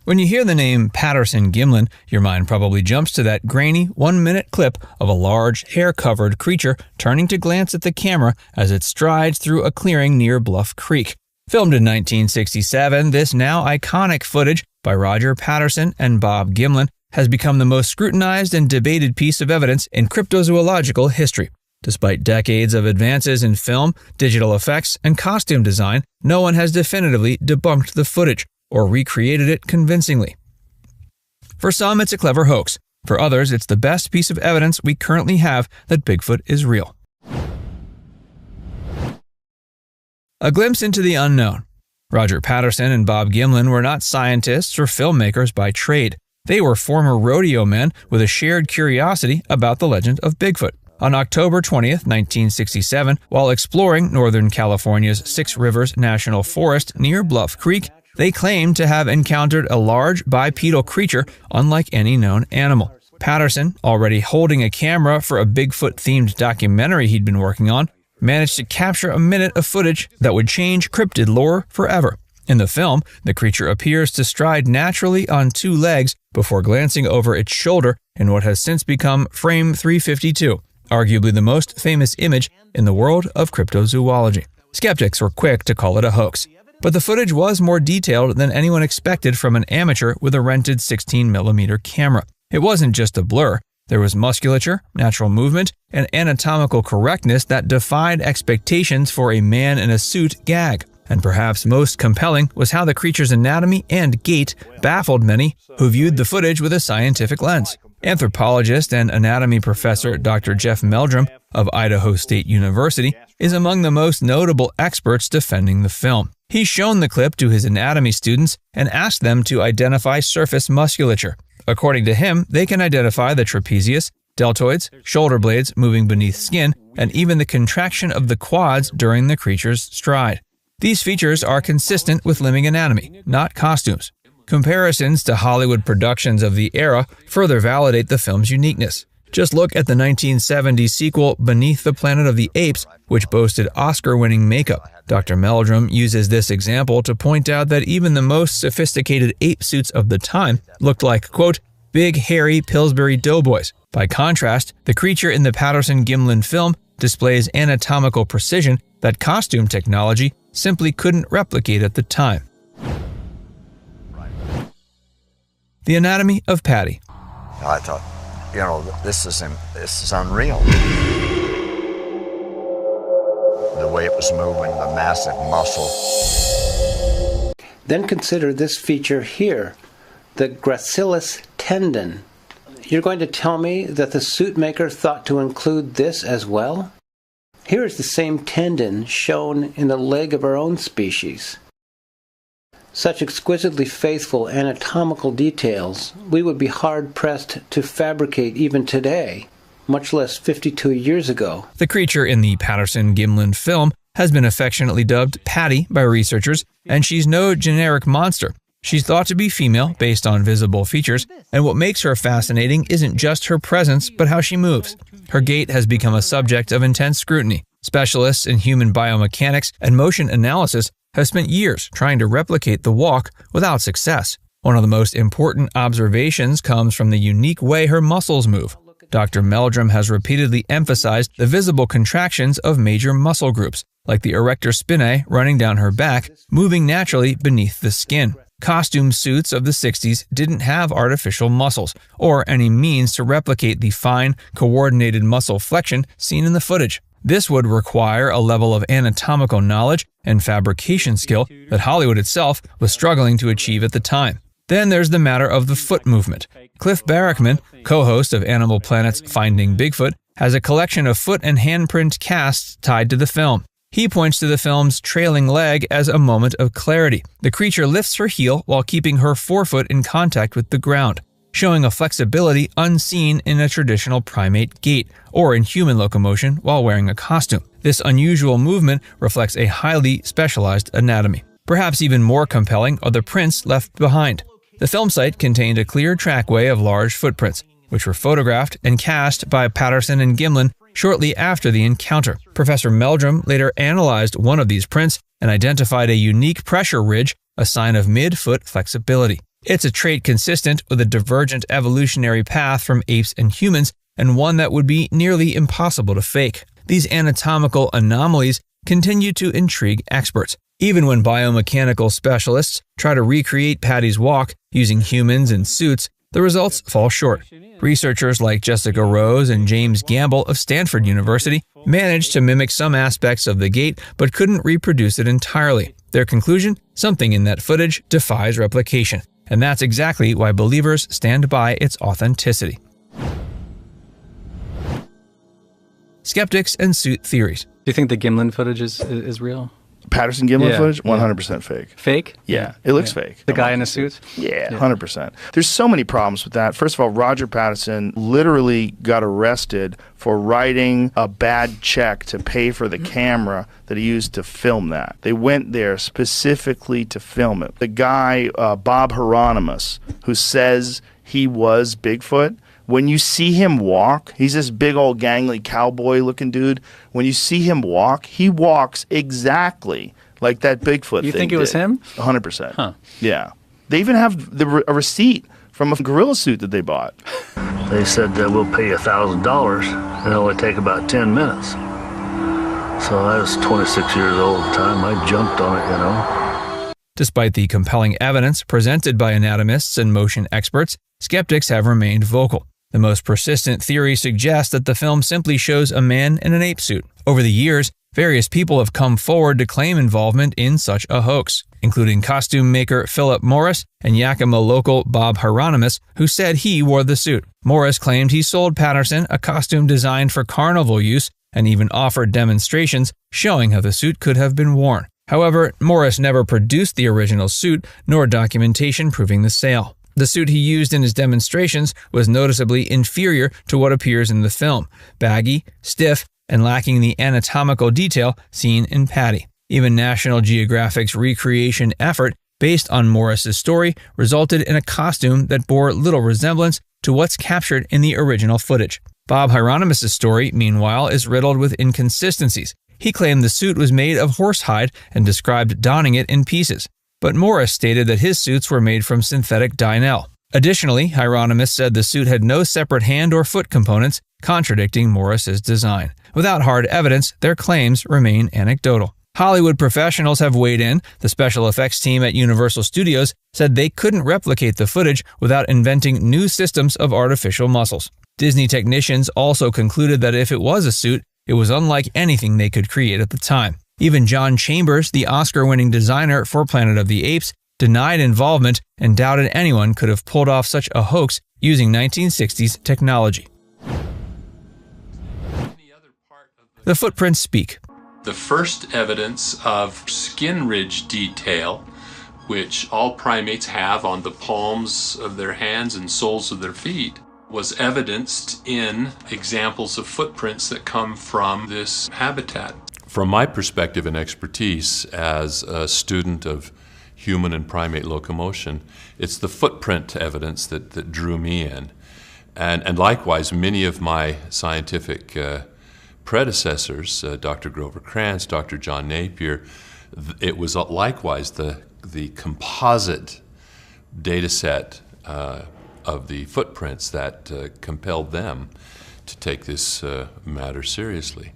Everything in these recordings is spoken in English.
When you hear the name Patterson-Gimlin, your mind probably jumps to that grainy, one-minute clip of a large, hair-covered creature turning to glance at the camera as it strides through a clearing near Bluff Creek. Filmed in 1967, this now iconic footage by Roger Patterson and Bob Gimlin has become the most scrutinized and debated piece of evidence in cryptozoological history. Despite decades of advances in film, digital effects, and costume design, no one has definitively debunked the footage or recreated it convincingly. For some, it's a clever hoax. For others, it's the best piece of evidence we currently have that Bigfoot is real. A glimpse into the unknown. Roger Patterson and Bob Gimlin were not scientists or filmmakers by trade. They were former rodeo men with a shared curiosity about the legend of Bigfoot. On October 20th, 1967, while exploring Northern California's Six Rivers National Forest near Bluff Creek, they claimed to have encountered a large bipedal creature unlike any known animal. Patterson, already holding a camera for a Bigfoot-themed documentary he'd been working on, managed to capture a minute of footage that would change cryptid lore forever. In the film, the creature appears to stride naturally on two legs before glancing over its shoulder in what has since become frame 352, arguably the most famous image in the world of cryptozoology. Skeptics were quick to call it a hoax. But the footage was more detailed than anyone expected from an amateur with a rented 16mm camera. It wasn't just a blur. There was musculature, natural movement, and anatomical correctness that defied expectations for a man-in-a-suit gag. And perhaps most compelling was how the creature's anatomy and gait baffled many who viewed the footage with a scientific lens. Anthropologist and anatomy professor Dr. Jeff Meldrum of Idaho State University is among the most notable experts defending the film. He's shown the clip to his anatomy students and asked them to identify surface musculature. According to him, they can identify the trapezius, deltoids, shoulder blades moving beneath skin, and even the contraction of the quads during the creature's stride. These features are consistent with living anatomy, not costumes. Comparisons to Hollywood productions of the era further validate the film's uniqueness. Just look at the 1970 sequel Beneath the Planet of the Apes, which boasted Oscar-winning makeup. Dr. Meldrum uses this example to point out that even the most sophisticated ape suits of the time looked like, quote, big, hairy Pillsbury doughboys. By contrast, the creature in the Patterson-Gimlin film displays anatomical precision that costume technology simply couldn't replicate at the time. The anatomy of Patty. I thought, this is unreal. The way it was moving, the massive muscle. Then consider this feature here, the gracilis tendon. You're going to tell me that the suit maker thought to include this as well? Here is the same tendon shown in the leg of our own species. Such exquisitely faithful anatomical details we would be hard-pressed to fabricate even today, much less 52 years ago. The creature in the Patterson-Gimlin film has been affectionately dubbed Patty by researchers, and she's no generic monster. She's thought to be female based on visible features, and what makes her fascinating isn't just her presence, but how she moves. Her gait has become a subject of intense scrutiny. Specialists in human biomechanics and motion analysis have spent years trying to replicate the walk without success. One of the most important observations comes from the unique way her muscles move. Dr. Meldrum has repeatedly emphasized the visible contractions of major muscle groups, like the erector spinae running down her back, moving naturally beneath the skin. Costume suits of the 60s didn't have artificial muscles, or any means to replicate the fine, coordinated muscle flexion seen in the footage. This would require a level of anatomical knowledge and fabrication skill that Hollywood itself was struggling to achieve at the time. Then there's the matter of the foot movement. Cliff Barrickman, co-host of Animal Planet's Finding Bigfoot, has a collection of foot and handprint casts tied to the film. He points to the film's trailing leg as a moment of clarity. The creature lifts her heel while keeping her forefoot in contact with the ground, showing a flexibility unseen in a traditional primate gait or in human locomotion while wearing a costume. This unusual movement reflects a highly specialized anatomy. Perhaps even more compelling are the prints left behind. The film site contained a clear trackway of large footprints, which were photographed and cast by Patterson and Gimlin shortly after the encounter. Professor Meldrum later analyzed one of these prints and identified a unique pressure ridge, a sign of mid-foot flexibility. It's a trait consistent with a divergent evolutionary path from apes and humans, and one that would be nearly impossible to fake. These anatomical anomalies continue to intrigue experts. Even when biomechanical specialists try to recreate Patty's walk using humans in suits, the results fall short. Researchers like Jessica Rose and James Gamble of Stanford University managed to mimic some aspects of the gait but couldn't reproduce it entirely. Their conclusion? Something in that footage defies replication. And that's exactly why believers stand by its authenticity. Skeptics and suit theories. Do you think the Gimlin footage is real? Patterson-Gimlin footage? 100% fake. Fake? Yeah, it looks fake. The guy in a suit? Yeah, 100%. There's so many problems with that. First of all, Roger Patterson literally got arrested for writing a bad check to pay for the camera that he used to film that. They went there specifically to film it. The guy, Bob Hieronymus, who says he was Bigfoot, when you see him walk, he's this big old gangly cowboy-looking dude. When you see him walk, he walks exactly like that Bigfoot thing. You think it was him? 100%. Huh. Yeah. They even have a receipt from a gorilla suit that they bought. They said we'll pay you $1,000 and it'll only take about 10 minutes. So I was 26 years old at the time. I jumped on it, you know. Despite the compelling evidence presented by anatomists and motion experts, skeptics have remained vocal. The most persistent theory suggests that the film simply shows a man in an ape suit. Over the years, various people have come forward to claim involvement in such a hoax, including costume maker Philip Morris and Yakima local Bob Hieronymus, who said he wore the suit. Morris claimed he sold Patterson a costume designed for carnival use and even offered demonstrations showing how the suit could have been worn. However, Morris never produced the original suit, nor documentation proving the sale. The suit he used in his demonstrations was noticeably inferior to what appears in the film, baggy, stiff, and lacking the anatomical detail seen in Patty. Even National Geographic's recreation effort, based on Morris's story, resulted in a costume that bore little resemblance to what's captured in the original footage. Bob Hieronymus' story, meanwhile, is riddled with inconsistencies. He claimed the suit was made of horsehide and described donning it in pieces. But Morris stated that his suits were made from synthetic Dynel. Additionally, Hieronymus said the suit had no separate hand or foot components, contradicting Morris's design. Without hard evidence, their claims remain anecdotal. Hollywood professionals have weighed in. The special effects team at Universal Studios said they couldn't replicate the footage without inventing new systems of artificial muscles. Disney technicians also concluded that if it was a suit, it was unlike anything they could create at the time. Even John Chambers, the Oscar-winning designer for Planet of the Apes, denied involvement and doubted anyone could have pulled off such a hoax using 1960s technology. The footprints speak. The first evidence of skin ridge detail, which all primates have on the palms of their hands and soles of their feet, was evidenced in examples of footprints that come from this habitat. From my perspective and expertise as a student of human and primate locomotion, it's the footprint evidence that drew me in. And likewise, many of my scientific predecessors, Dr. Grover Krantz, Dr. John Napier, it was likewise the composite data set of the footprints that compelled them to take this matter seriously.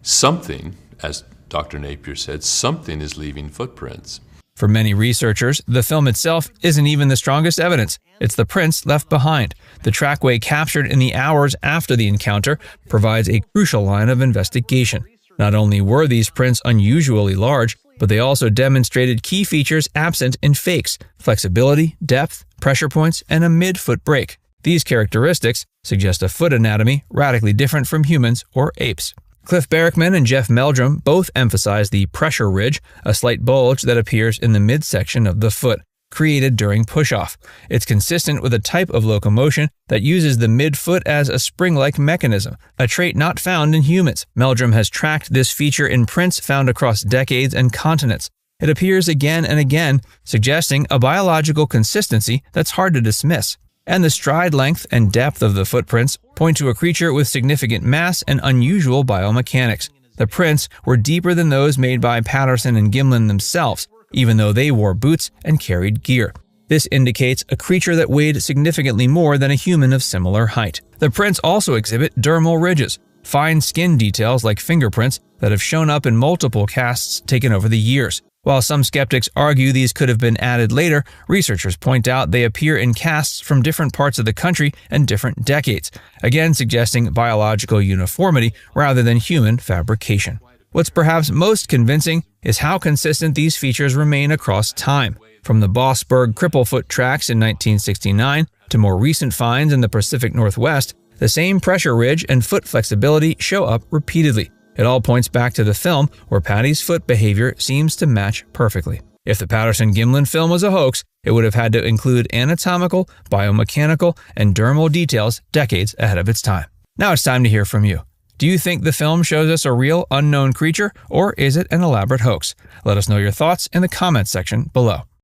Something, as Dr. Napier said, something is leaving footprints. For many researchers, the film itself isn't even the strongest evidence. It's the prints left behind. The trackway captured in the hours after the encounter provides a crucial line of investigation. Not only were these prints unusually large, but they also demonstrated key features absent in fakes: flexibility, depth, pressure points, and a mid-foot break. These characteristics suggest a foot anatomy radically different from humans or apes. Cliff Barackman and Jeff Meldrum both emphasize the pressure ridge, a slight bulge that appears in the midsection of the foot, created during push-off. It's consistent with a type of locomotion that uses the midfoot as a spring-like mechanism, a trait not found in humans. Meldrum has tracked this feature in prints found across decades and continents. It appears again and again, suggesting a biological consistency that's hard to dismiss. And the stride length and depth of the footprints point to a creature with significant mass and unusual biomechanics. The prints were deeper than those made by Patterson and Gimlin themselves, even though they wore boots and carried gear. This indicates a creature that weighed significantly more than a human of similar height. The prints also exhibit dermal ridges, fine skin details like fingerprints that have shown up in multiple casts taken over the years. While some skeptics argue these could have been added later, researchers point out they appear in casts from different parts of the country and different decades, again suggesting biological uniformity rather than human fabrication. What's perhaps most convincing is how consistent these features remain across time. From the Bossberg Cripplefoot tracks in 1969 to more recent finds in the Pacific Northwest, the same pressure ridge and foot flexibility show up repeatedly. It all points back to the film where Patty's foot behavior seems to match perfectly. If the Patterson-Gimlin film was a hoax, it would have had to include anatomical, biomechanical, and dermal details decades ahead of its time. Now it's time to hear from you. Do you think the film shows us a real unknown creature, or is it an elaborate hoax? Let us know your thoughts in the comments section below.